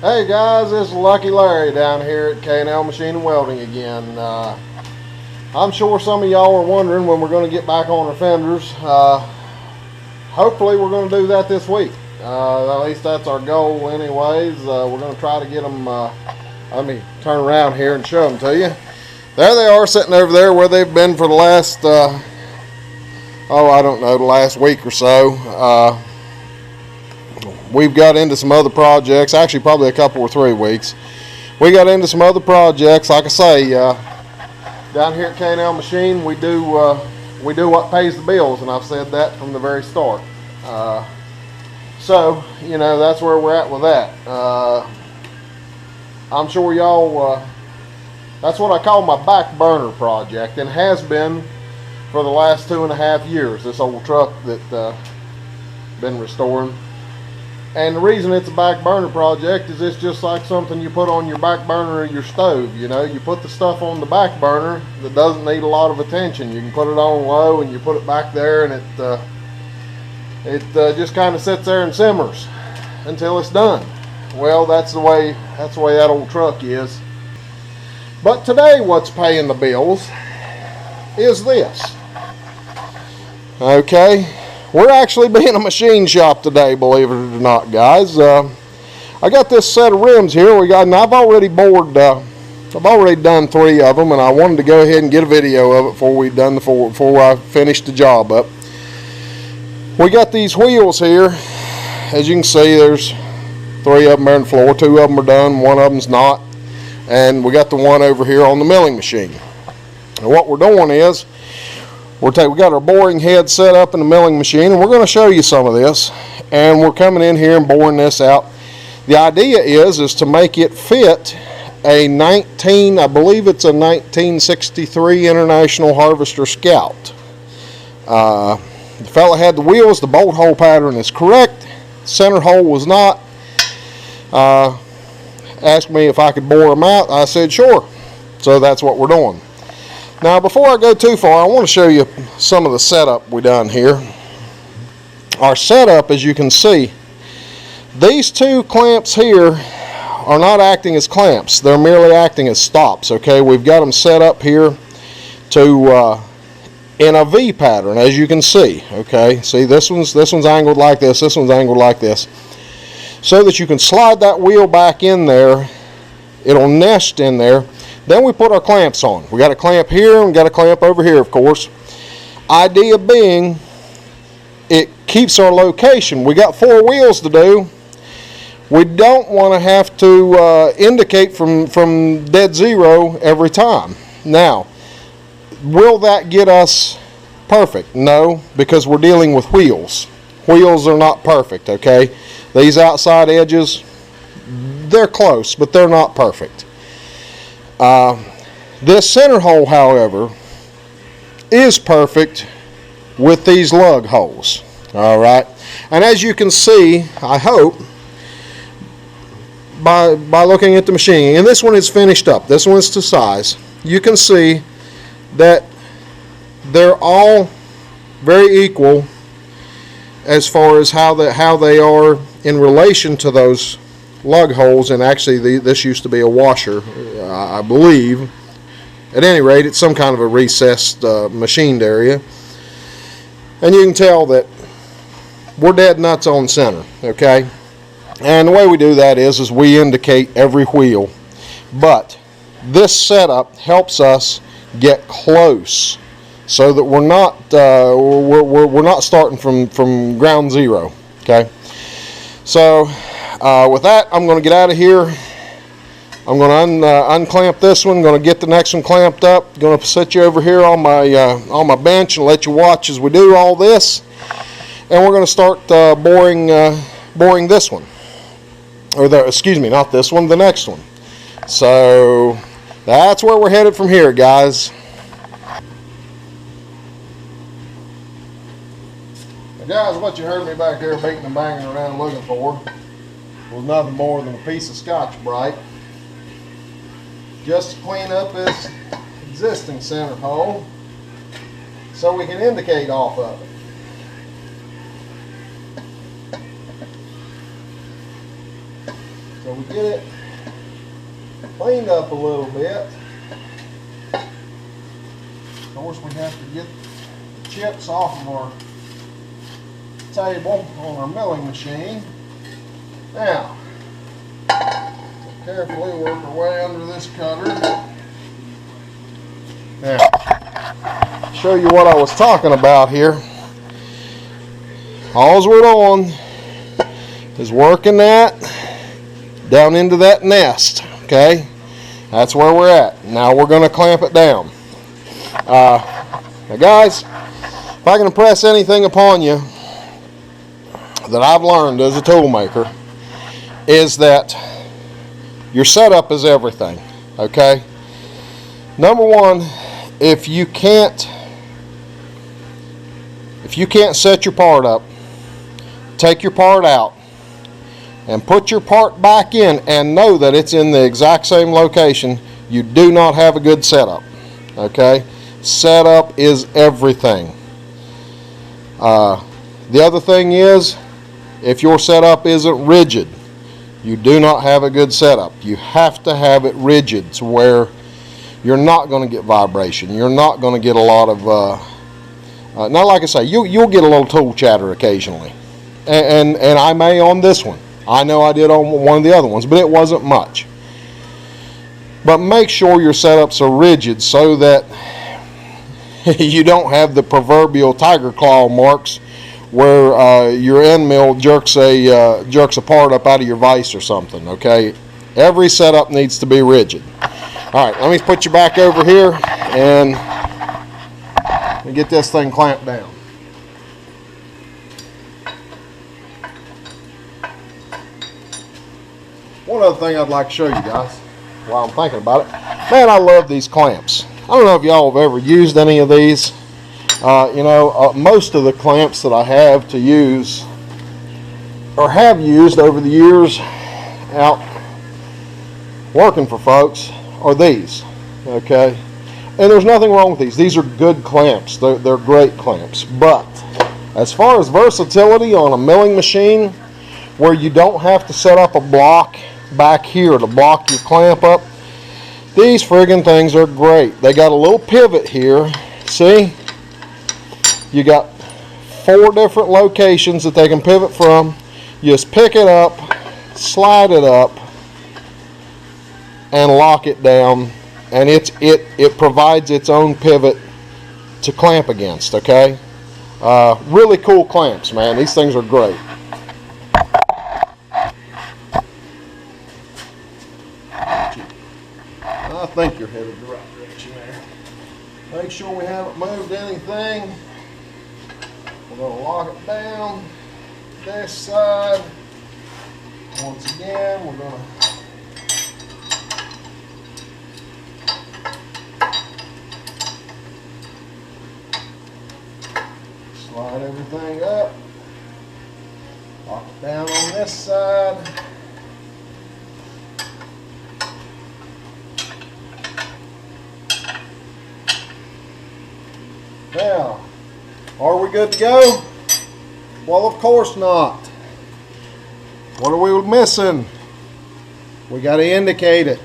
Hey guys, this is Lucky Larry down here at K&L Machine and Welding again. I'm sure some of y'all are wondering when we're going to get back on our fenders. Hopefully we're going to do that this week. At least that's our goal anyways. We're going to try to get them, let me turn around here and show them to you. There they are sitting over there where they've been for the last, I don't know, the last week or so. We've got into some other projects, actually probably a couple or 3 weeks. We got into some other projects. Like I say, down here at K&L Machine, we do what pays the bills, and I've said that from the very start. So, you know, that's where we're at with that. I'm sure y'all, that's what I call my back burner project, and has been for the last 2.5 years, this old truck that been restoring. And the reason it's a back burner project is it's just like something you put on your back burner of your stove. You know, you put the stuff on the back burner that doesn't need a lot of attention. You can put it on low and you put it back there, and it just kind of sits there and simmers until it's done. Well, that's the way that old truck is. But today, what's paying the bills is this. Okay. We're actually being a machine shop today, believe it or not, guys. I got this set of rims here. And I've already bored. I've already done 3 of them, and I wanted to go ahead and get a video of it before I finished the job up. We got these wheels here. As you can see, there's 3 of them on the floor. 2 of them are done. 1 of them's not. And we got the one over here on the milling machine. And what we're doing is, we got our boring head set up in the milling machine, and we're going to show you some of this. And we're coming in here and boring this out. The idea is to make it fit a I believe it's a 1963 International Harvester Scout. The fella had the wheels. The bolt hole pattern is correct. Center hole was not. Asked me if I could bore them out. I said sure. So that's what we're doing. Now, before I go too far, I want to show you some of the setup we done here. Our setup, as you can see, these 2 clamps here are not acting as clamps. They're merely acting as stops, okay? We've got them set up here to in a V pattern, as you can see, okay? See, this one's angled like this, this one's angled like this, so that you can slide that wheel back in there. It'll nest in there. Then we put our clamps on. We got a clamp here and we got a clamp over here, of course. Idea being, it keeps our location. We got 4 wheels to do. We don't want to have to indicate from dead zero every time. Now, will that get us perfect? No, because we're dealing with wheels. Wheels are not perfect, okay? These outside edges, they're close, but they're not perfect. This center hole, however, is perfect with these lug holes. Alright, and as you can see, I hope, by looking at the machine, and this one is finished up, this one is to size, you can see that they're all very equal as far as how they are in relation to those lug holes. And actually this used to be a washer, I believe. At any rate, it's some kind of a recessed machined area, and you can tell that we're dead nuts on center, okay? And the way we do that is we indicate every wheel, but this setup helps us get close so that we're not starting from ground zero, okay? So with that, I'm going to get out of here. I'm going to unclamp this one. I'm going to get the next one clamped up. Going to sit you over here on my bench and let you watch as we do all this. And we're going to start boring this one, excuse me, not this one, the next one. So that's where we're headed from here, guys. Now, guys, what you heard me back there beating and banging around looking for was nothing more than a piece of Scotch-Brite, just to clean up this existing center hole so we can indicate off of it. So we get it cleaned up a little bit. Of course, we have to get the chips off of our table on our milling machine. Now, carefully work our way under this cutter. Now, show you what I was talking about here. All we're doing is working that down into that nest. Okay, that's where we're at. Now we're going to clamp it down. Now, guys, if I can impress anything upon you that I've learned as a tool maker, is that your setup is everything. Okay, number one, if you can't set your part up, take your part out and put your part back in and know that it's in the exact same location, you do not have a good setup. Okay, setup is everything. The other thing is, if your setup isn't rigid, you do not have a good setup. You have to have it rigid to where you're not going to get vibration. You're not going to get a lot of, now like I say, you'll get a little tool chatter occasionally. And I may on this one. I know I did on one of the other ones, but it wasn't much. But make sure your setups are rigid so that you don't have the proverbial tiger claw marks where your end mill jerks a part up out of your vise or something. Okay, every setup needs to be rigid. All right, let me put you back over here and get this thing clamped down. One other thing I'd like to show you guys while I'm thinking about it. Man, I love these clamps. I don't know if y'all have ever used any of these. Most of the clamps that I have to use or have used over the years out working for folks are these. Okay, and there's nothing wrong with these. These are good clamps. They're great clamps. But as far as versatility on a milling machine where you don't have to set up a block back here to block your clamp up, these friggin' things are great. They got a little pivot here. See? You got 4 different locations that they can pivot from. You just pick it up, slide it up, and lock it down, and it provides its own pivot to clamp against. Okay, really cool clamps, man. These things are great. I think you're headed the right direction there. Make sure we haven't moved anything. We're going to lock it down this side. Once again, we're going to slide everything up. Lock it down on this side. Now, are we good to go? Well, of course not. What are we missing? We got to indicate it.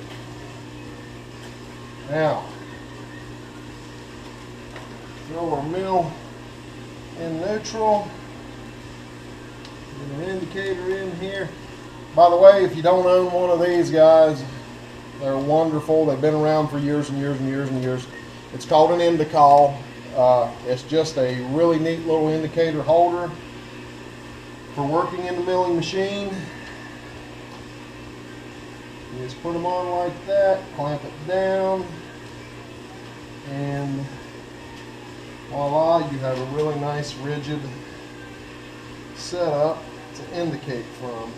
Now, throw our mill in neutral. Get an indicator in here. By the way, if you don't own one of these guys, they're wonderful. They've been around for years and years and years and years. It's called an indicall. It's just a really neat little indicator holder for working in the milling machine. You just put them on like that, clamp it down, and voila, you have a really nice rigid setup to indicate from.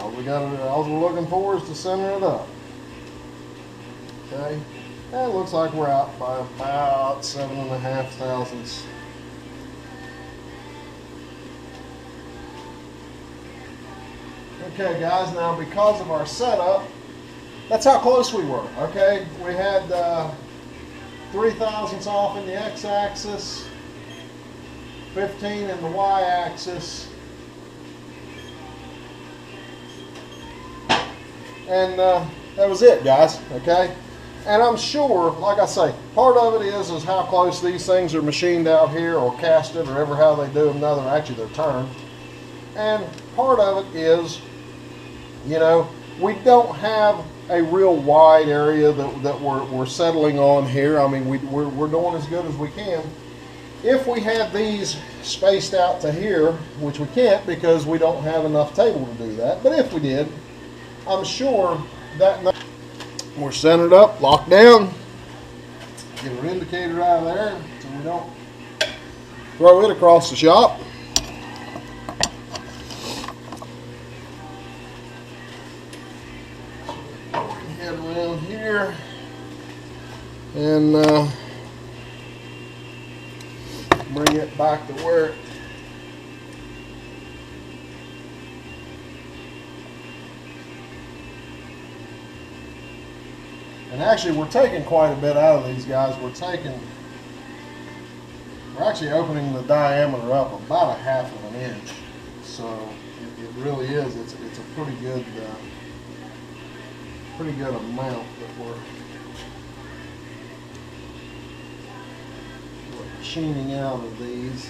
All we're looking for is to center it up. Okay, and it looks like we're out by about 7.5 thousandths. Okay, guys. Now, because of our setup, that's how close we were. Okay, we had 3 thousandths off in the x-axis, 15 in the y-axis, and that was it, guys. Okay, and I'm sure, like I say, part of it is how close these things are machined out here, or casted, or ever how they do them. No, actually they're turned, and part of it is, you know, we don't have a real wide area that we're settling on here. I mean, we're doing as good as we can. If we had these spaced out to here, which we can't because we don't have enough table to do that, but if we did, I'm sure that we're centered up, locked down. Get our indicator out of there so we don't throw it across the shop. Head around here and bring it back to where it and actually we're taking quite a bit out of these guys. We're actually opening the diameter up about 1/2 inch, so it really is, it's a pretty good amount that we're machining out of these.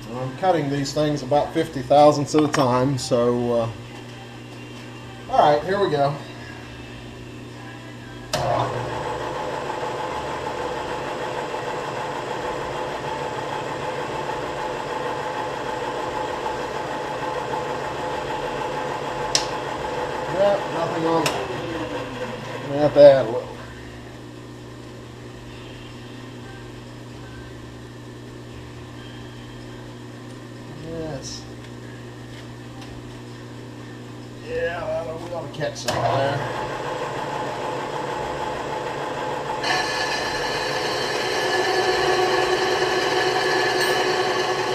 And I'm cutting these things about 50 thousandths at a time, so all right, here we go. Yeah, nothing on it. I'm gonna have to add a little. Yes. Yeah, we ought to catch some there.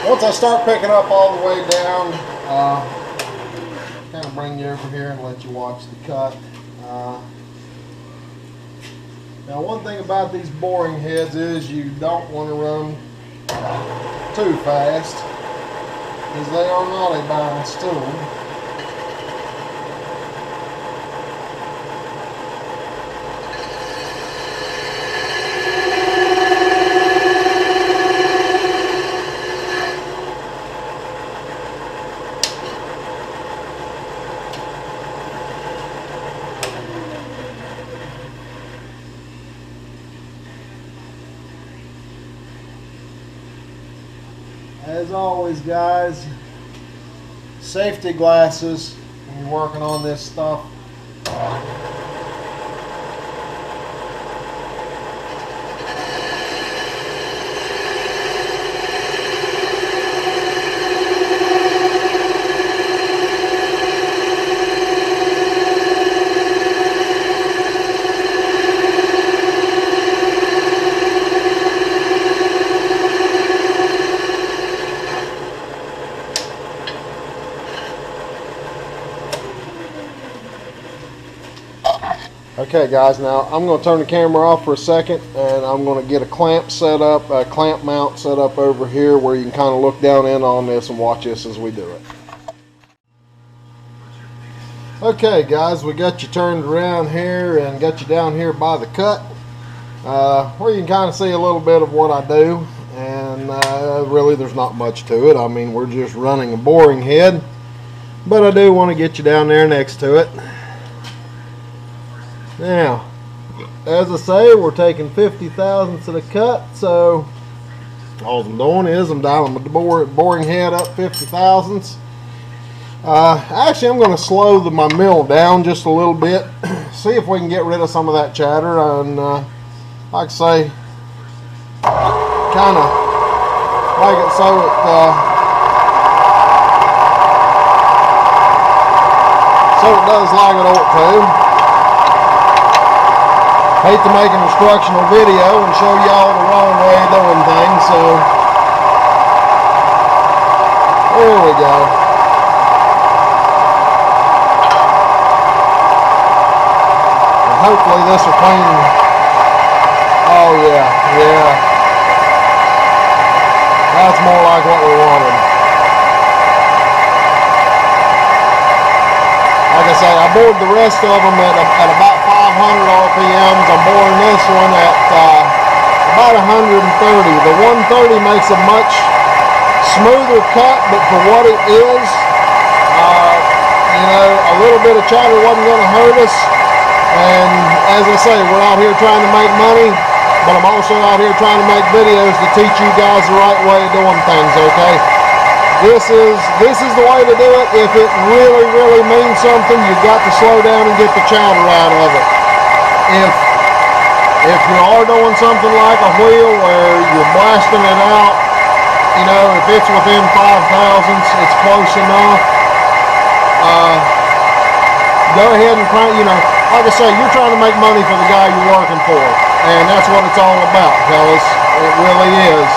Once I start picking up all the way down, kind of bring you over here and let you watch the cut. Now, one thing about these boring heads is you don't want to run too fast, because they are not a balanced tool. As always, guys, safety glasses when you're working on this stuff. Okay, guys, now I'm going to turn the camera off for a second, and I'm going to get a clamp set up, a clamp mount set up over here where you can kind of look down in on this and watch this as we do it. Okay, guys, we got you turned around here and got you down here by the cut, where you can kind of see a little bit of what I do, and really there's not much to it. I mean, we're just running a boring head, but I do want to get you down there next to it. Now, as I say, we're taking 50 thousandths of the cut, so all I'm doing is I'm dialing the boring head up 50 thousandths. Actually, I'm going to slow my mill down just a little bit, see if we can get rid of some of that chatter, and like I say, kind of make it so it does like it ought to. Hate to make an instructional video and show y'all the wrong way of doing things, so there we go. And hopefully this will clean. Oh yeah, Yeah. That's more like what we wanted. Like I say, I bored the rest of them at about 500 RPMs. I'm boring this one at about 130. The 130 makes a much smoother cut, but for what it is, you know, a little bit of chatter wasn't going to hurt us. And as I say, we're out here trying to make money, but I'm also out here trying to make videos to teach you guys the right way of doing things, okay? This is the way to do it. If it really, really means something, you've got to slow down and get the chatter out of it. If you are doing something like a wheel where you're blasting it out, you know, if it's within 5 thousandths, it's close enough. Go ahead and crank, you know, like I say, you're trying to make money for the guy you're working for. And that's what it's all about, fellas. It really is.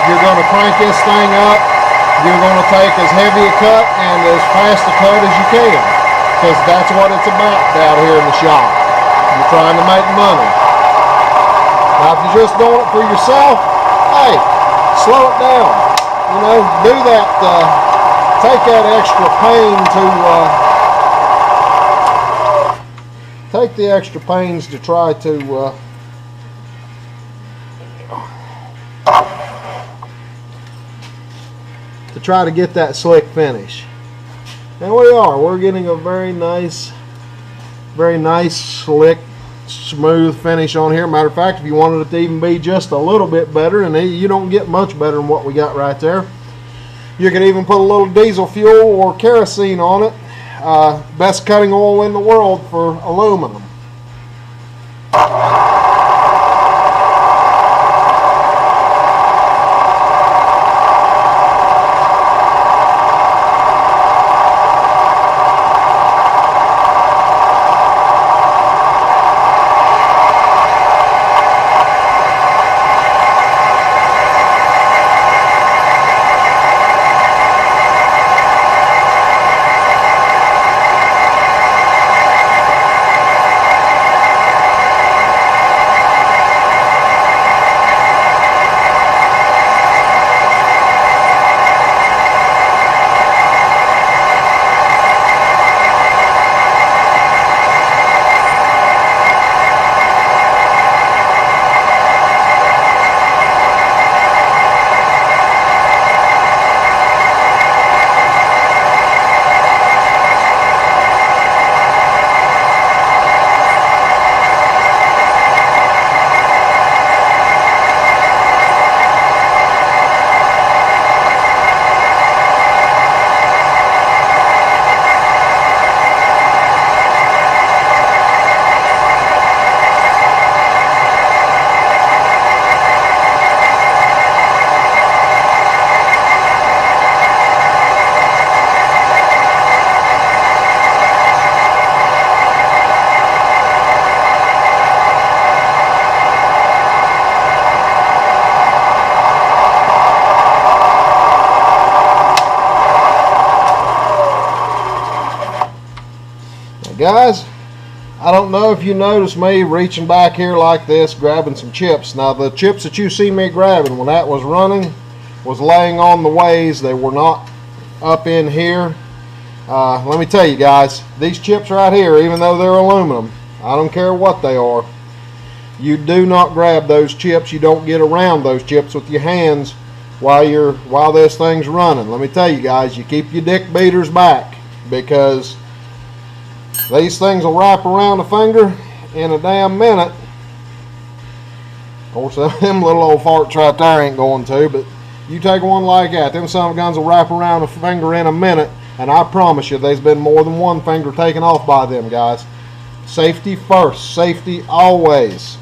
You're going to crank this thing up. You're going to take as heavy a cut and as fast a cut as you can. Because that's what it's about out here in the shop. You're trying to make money. Now, if you're just doing it for yourself, hey, slow it down. You know, do that. Take that extra pain to... take the extra pains to try to get that slick finish. And we're getting a very nice slick smooth finish on here. Matter of fact, if you wanted it to even be just a little bit better, and you don't get much better than what we got right there, you could even put a little diesel fuel or kerosene on it. Best cutting oil in the world for aluminum. Guys, I don't know if you noticed me reaching back here like this, grabbing some chips. Now, the chips that you see me grabbing when that was running was laying on the ways. They were not up in here. Let me tell you guys, these chips right here, even though they're aluminum, I don't care what they are, you do not grab those chips. You don't get around those chips with your hands while this thing's running. Let me tell you guys, you keep your dick beaters back, because these things will wrap around the finger in a damn minute. Of course, them little old farts right there ain't going to, but you take one like that, them son of guns will wrap around the finger in a minute, and I promise you there's been more than one finger taken off by them, guys. Safety first, safety always.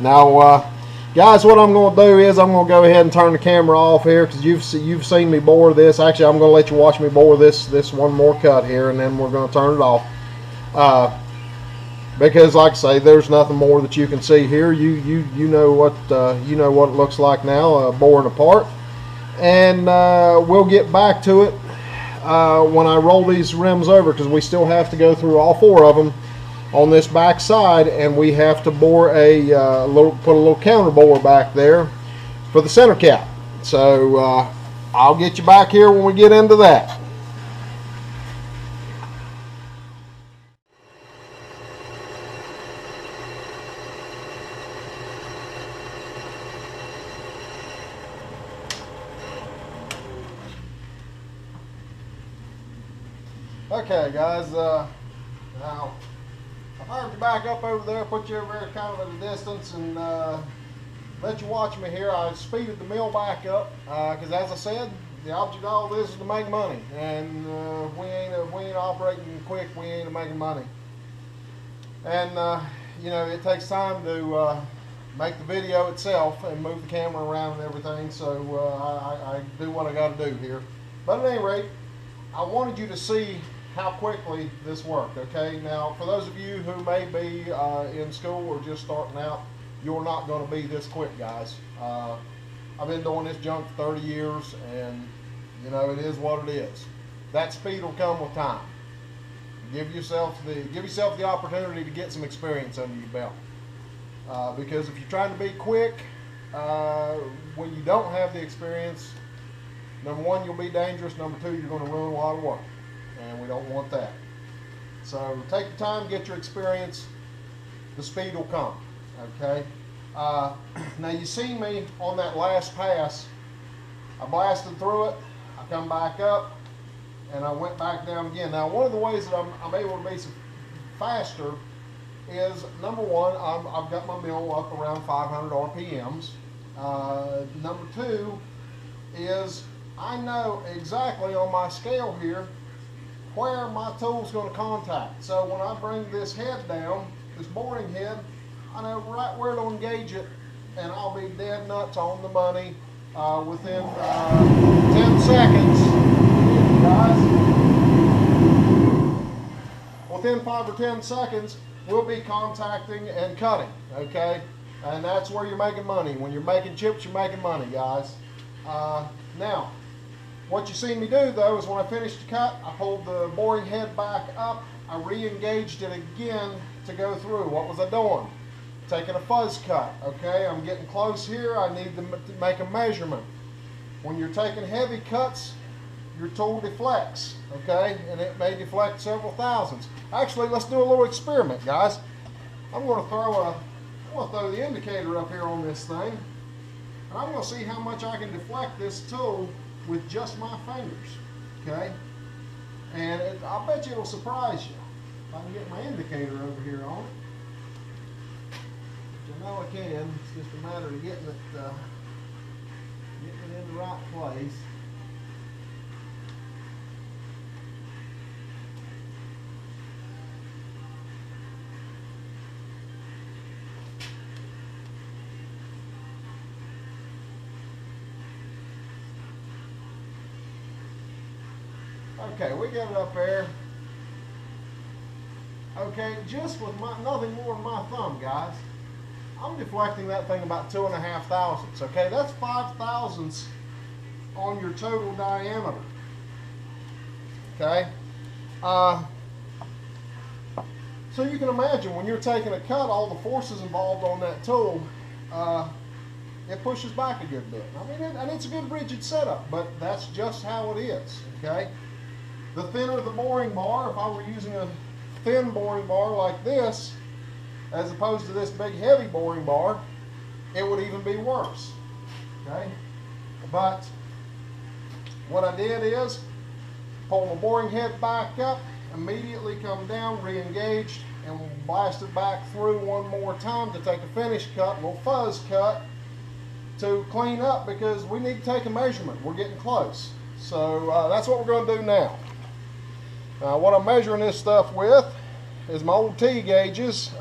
Now, guys, what I'm going to do is I'm going to go ahead and turn the camera off here, because you've seen me bore this. Actually, I'm going to let you watch me bore this one more cut here, and then we're going to turn it off. Because, like I say, there's nothing more that you can see here. You know what it looks like now, boring apart, and we'll get back to it when I roll these rims over, because we still have to go through all 4 of them on this back side, and we have to bore put a little counter bore back there for the center cap. So I'll get you back here when we get into that. Okay, guys, now I've hired you back up over there, put you over there kind of at a distance, and let you watch me here. I speeded the mill back up because, as I said, the object of all this is to make money, and if we ain't operating quick, we ain't making money. And you know, it takes time to make the video itself and move the camera around and everything. So I do what I got to do here. But at any rate, I wanted you to see how quickly this worked. Okay, now for those of you who may be in school or just starting out, you're not going to be this quick, guys. I've been doing this junk for 30 years, and you know, it is what it is. That speed will come with time. Give yourself the opportunity to get some experience under your belt. Because if you're trying to be quick when you don't have the experience, number one, you'll be dangerous. Number two, you're going to ruin a lot of work, and we don't want that. So take the time, get your experience. The speed will come. Okay. Now you see me on that last pass. I blasted through it. I come back up, and I went back down again. Now, one of the ways that I'm able to be faster is, number one, I've got my mill up around 500 RPMs. Number two is I know exactly on my scale here where my tool's going to contact. So when I bring this head down, this boring head, I know right where to engage it, and I'll be dead nuts on the money within 10 seconds. Guys, within 5 or 10 seconds, we'll be contacting and cutting, okay? And that's where you're making money. When you're making chips, you're making money, guys. Now, what you see me do, though, is when I finished the cut, I pulled the boring head back up, I re-engaged it again to go through. What was I doing? Taking a fuzz cut, okay? I'm getting close here. I need to make a measurement. When you're taking heavy cuts, your tool deflects, okay? And it may deflect several thousandths. Actually, let's do a little experiment, guys. I'm going to throw the indicator up here on this thing, and I'm going to see how much I can deflect this tool with just my fingers, okay? And I bet you it'll surprise you. If I can get my indicator over here on it. Which I know I can. It's just a matter of getting it in the right place. Okay, we got it up there. Okay, just with nothing more than my thumb, guys. I'm deflecting that thing about 2.5 thousandths. Okay, that's 5 thousandths on your total diameter. Okay. So you can imagine when you're taking a cut, all the forces involved on that tool, it pushes back a good bit. I mean, and it's a good rigid setup, but that's just how it is. Okay. The thinner the boring bar, if I were using a thin boring bar like this, as opposed to this big heavy boring bar, it would even be worse. Okay? But what I did is pull my boring head back up, immediately come down, re-engaged, and blast it back through one more time to take a finish cut, a little fuzz cut, to clean up, because we need to take a measurement. We're getting close. So that's what we're going to do now. What I'm measuring this stuff with is my old T gauges.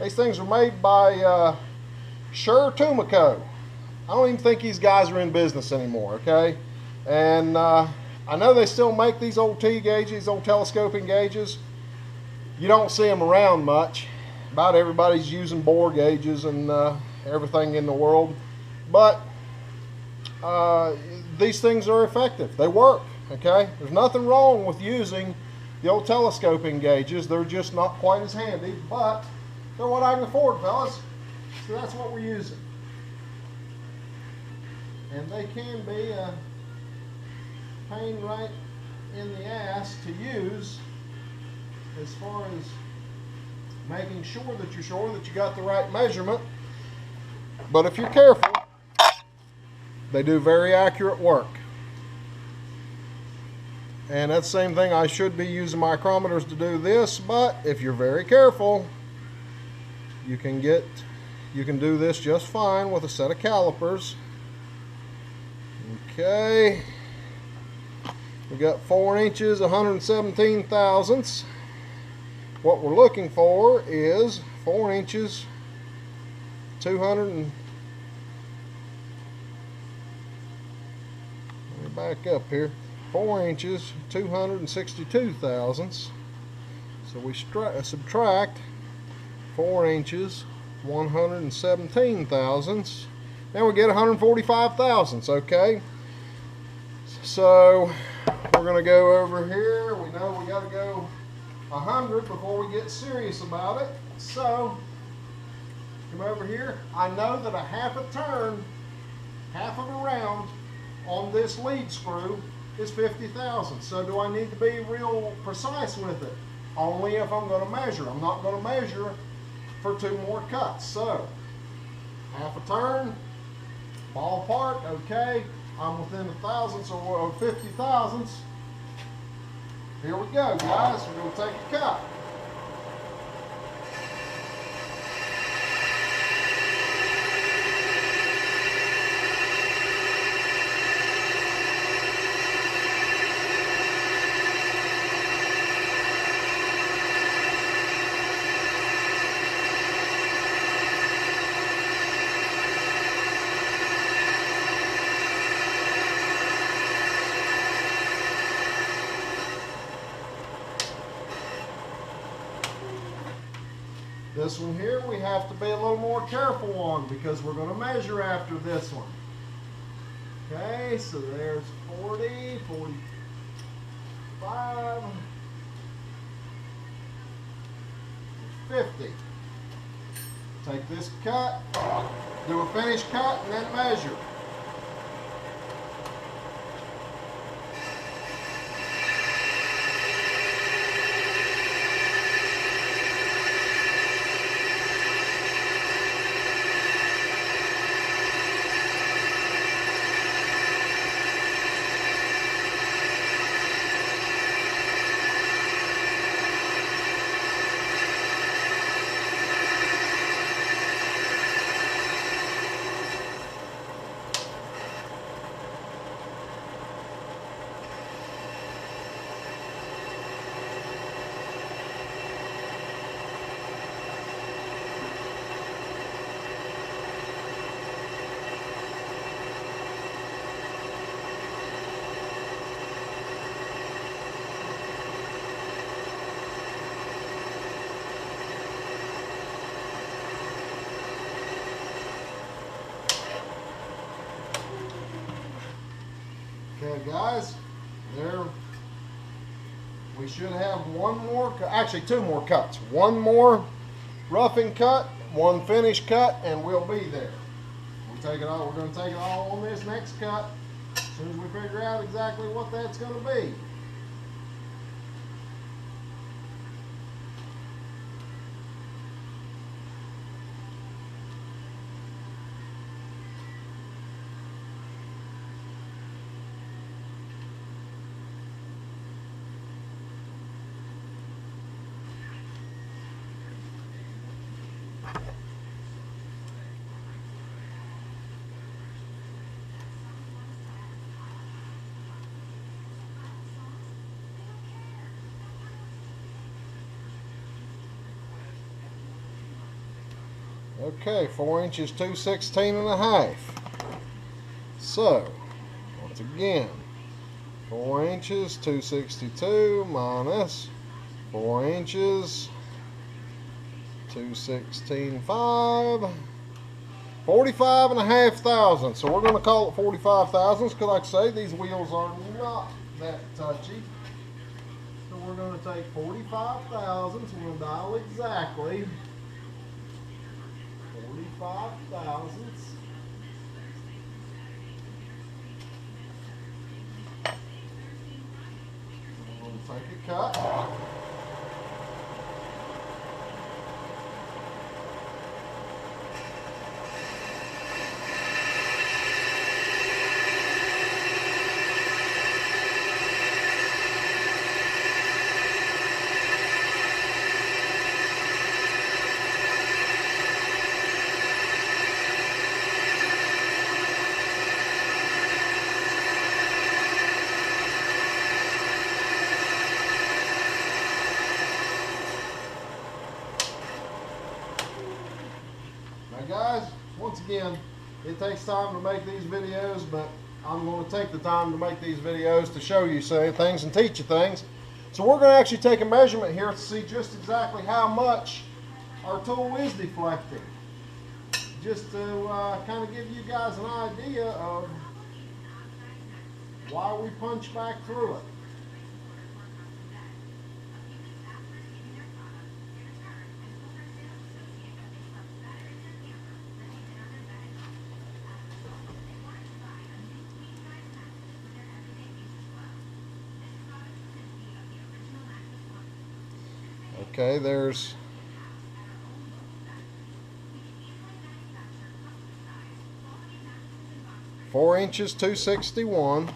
These things are made by Sure Tumico. I don't even think these guys are in business anymore, okay? And I know they still make these old T gauges, old telescoping gauges. You don't see them around much. About everybody's using bore gauges and everything in the world. But these things are effective. They work, Okay, there's nothing wrong with using the old telescoping gauges. They're just not quite as handy, but they're what I can afford, fellas. So that's what we're using. And they can be a pain right in the ass to use as far as making sure that you got the right measurement. But if you're careful, they do very accurate work. And that's the same thing, I should be using micrometers to do this, but if you're very careful, you can do this just fine with a set of calipers. Okay, we got 4 inches, 117 thousandths. What we're looking for is 4 inches, 200 and, let me back up here, 4 inches, 262 thousandths. So we subtract 4 inches, 117 thousandths, and we get 145 thousandths, okay? So we're going to go over here. We know we got to go 100 before we get serious about it. So come over here. I know that a half a turn, half of a round on this lead screw is 50 thousandths. So do I need to be real precise with it? Only if I'm going to measure. I'm not going to measure for 2 more cuts. So half a turn, ballpark, okay. I'm within the thousandths or 50 thousandths. Here we go, guys. We're going to take a cut. This one here we have to be a little more careful on because we're going to measure after this one. Okay, so there's 40, 45, 50. Take this cut, do a finish cut, and then measure. Okay, guys, there we should have one more, actually 2 more cuts. One more roughing cut, 1 finish cut, and we'll be there. We're going to take it all on this next cut as soon as we figure out exactly what that's going to be. Okay, 4 inches, 216 and a half. So, once again, 4 inches, 262 minus 4 inches, 216.5 45.5 thousandths. So we're going to call it 45 thousandths because, like I say, these wheels are not that touchy. So we're going to take 45 thousandths. We're going to dial exactly 45 thousandths. We're going to take a cut. Now guys, once again, it takes time to make these videos, but I'm going to take the time to make these videos to show you things and teach you things. So we're going to actually take a measurement here to see just exactly how much our tool is deflecting. Just to kind of give you guys an idea of why we punch back through it. Okay, there's 4 inches, 261.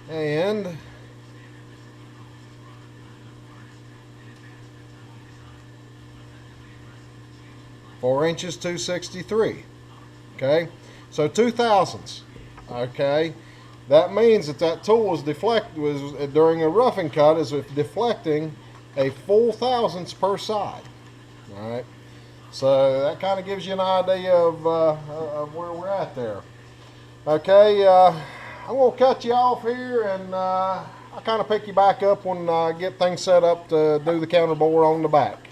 And 4 inches, 263. Okay, so 2 thousandths. Okay, that means that tool was during a roughing cut is deflecting a full thousandths per side. All right, so that kind of gives you an idea of where we're at there. Okay, I'm going to cut you off here, and I'll kind of pick you back up when I get things set up to do the counterbore on the back.